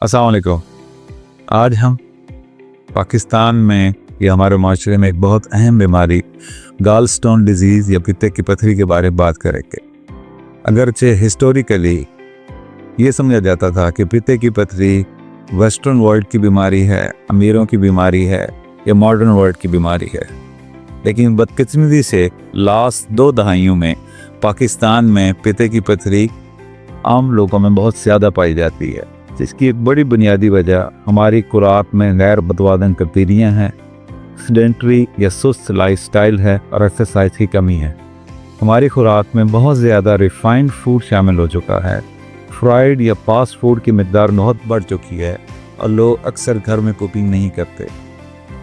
अस्सलाम वालेकुम। आज हम पाकिस्तान में या हमारे माशरे में एक बहुत अहम बीमारी गाल स्टोन डिजीज़ या पित्ते की पथरी के बारे में बात करेंगे। अगरचे हिस्टोरिकली ये समझा जाता था कि पित्ते की पथरी वेस्टर्न वर्ल्ड की बीमारी है, अमीरों की बीमारी है या मॉडर्न वर्ल्ड की बीमारी है, लेकिन बदकिस्मती से लास्ट 2 दहाइयों में पाकिस्तान में पित्ते की पथरी आम लोगों में बहुत ज़्यादा पाई जाती है, जिसकी एक बड़ी बुनियादी वजह हमारी खुराक में गैर मतवाज़न तब्दीलियाँ हैं, सेडेंटरी या सुस्त लाइफस्टाइल है और एक्सरसाइज की कमी है। हमारी खुराक में बहुत ज़्यादा रिफाइंड फूड शामिल हो चुका है, फ्राइड या फास्ट फूड की मिकदार बहुत बढ़ चुकी है और लोग अक्सर घर में कुकिंग नहीं करते।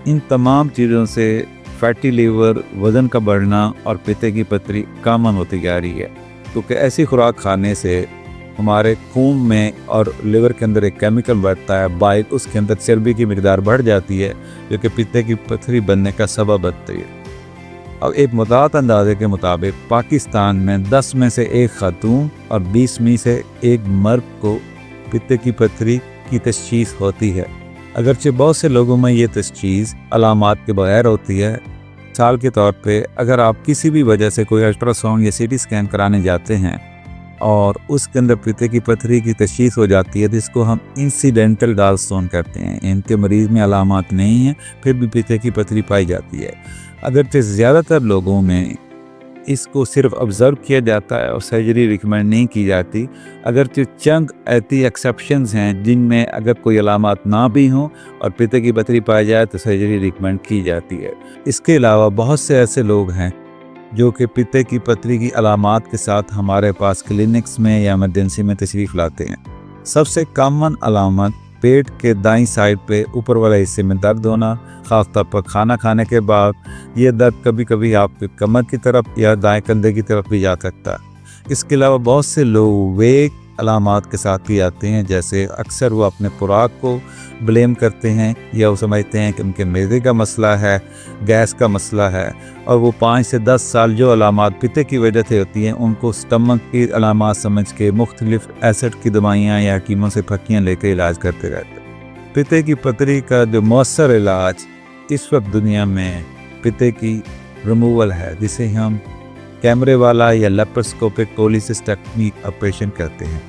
इन तमाम चीज़ों से फैटी लीवर, वज़न का बढ़ना और पित्ते की पथरी कॉमन होती जा रही है, क्योंकि ऐसी खुराक खाने से हमारे खून में और लिवर के अंदर एक केमिकल बढ़ता है बाइल, उसके अंदर चर्बी की मिकदार बढ़ जाती है, जो कि पित्ते की पथरी बनने का सबब बनती है। अब एक मुताद अंदाजे के मुताबिक पाकिस्तान में 10 में से 1 खातून और 20 में से 1 मर्द को पित्ते की पथरी की तशख़ीस होती है। अगरचे बहुत से लोगों में ये तशख़ीस अलामात के बगैर होती है। मिसाल के तौर पे अगर आप किसी भी वजह से कोई अल्ट्रासाउंड या सीटी स्कैन कराने जाते हैं और उसके अंदर पित्ते की पथरी की तशख़ीस हो जाती है, जिसको हम इंसिडेंटल गाल स्टोन कहते हैं। इनके मरीज़ में अलामात नहीं हैं, फिर भी पित्ते की पथरी पाई जाती है। अगरचे ज़्यादातर लोगों में इसको सिर्फ ऑब्ज़र्व किया जाता है और सर्जरी रिकमेंड नहीं की जाती। अगरचे चंद ऐसी एक्सेप्शंस हैं जिनमें अगर कोई अलामात ना भी हों और पित्ते की पथरी पाई जाए तो सर्जरी रिकमेंड की जाती है। इसके अलावा बहुत से ऐसे लोग हैं जो कि पित्ते की पथरी की अलामात के साथ हमारे पास क्लिनिक्स में या इमरजेंसी में तशरीफ़ लाते हैं। सबसे कॉमन अलामत पेट के दाईं साइड पे ऊपर वाले हिस्से में दर्द होना, ख़ास तौर पर खाना खाने के बाद। ये दर्द कभी कभी आपके कमर की तरफ या दाएं कंधे की तरफ भी जा सकता है। इसके अलावा बहुत से लोग वेग अलामात के साथ भी आते हैं, जैसे अक्सर वो अपने खुराक को ब्लेम करते हैं या वो समझते हैं कि उनके मैदे का मसला है, गैस का मसला है, और वो 5 से 10 साल जो अलामात पित्ते की वजह से होती हैं उनको स्टमक की अलामात समझ के मुख्तलिफ एसिड की दवाइयाँ या हकीमों से फक्कियाँ लेकर इलाज करते रहते हैं। पित्ते की पथरी का जो मौसर इलाज इस वक्त दुनिया में पित्ते की रिमूवल है, जिसे हम कैमरे वाला या लेप्रोस्कोपिक कोलिसिस्टेक्टमी ऑपरेशन करते हैं।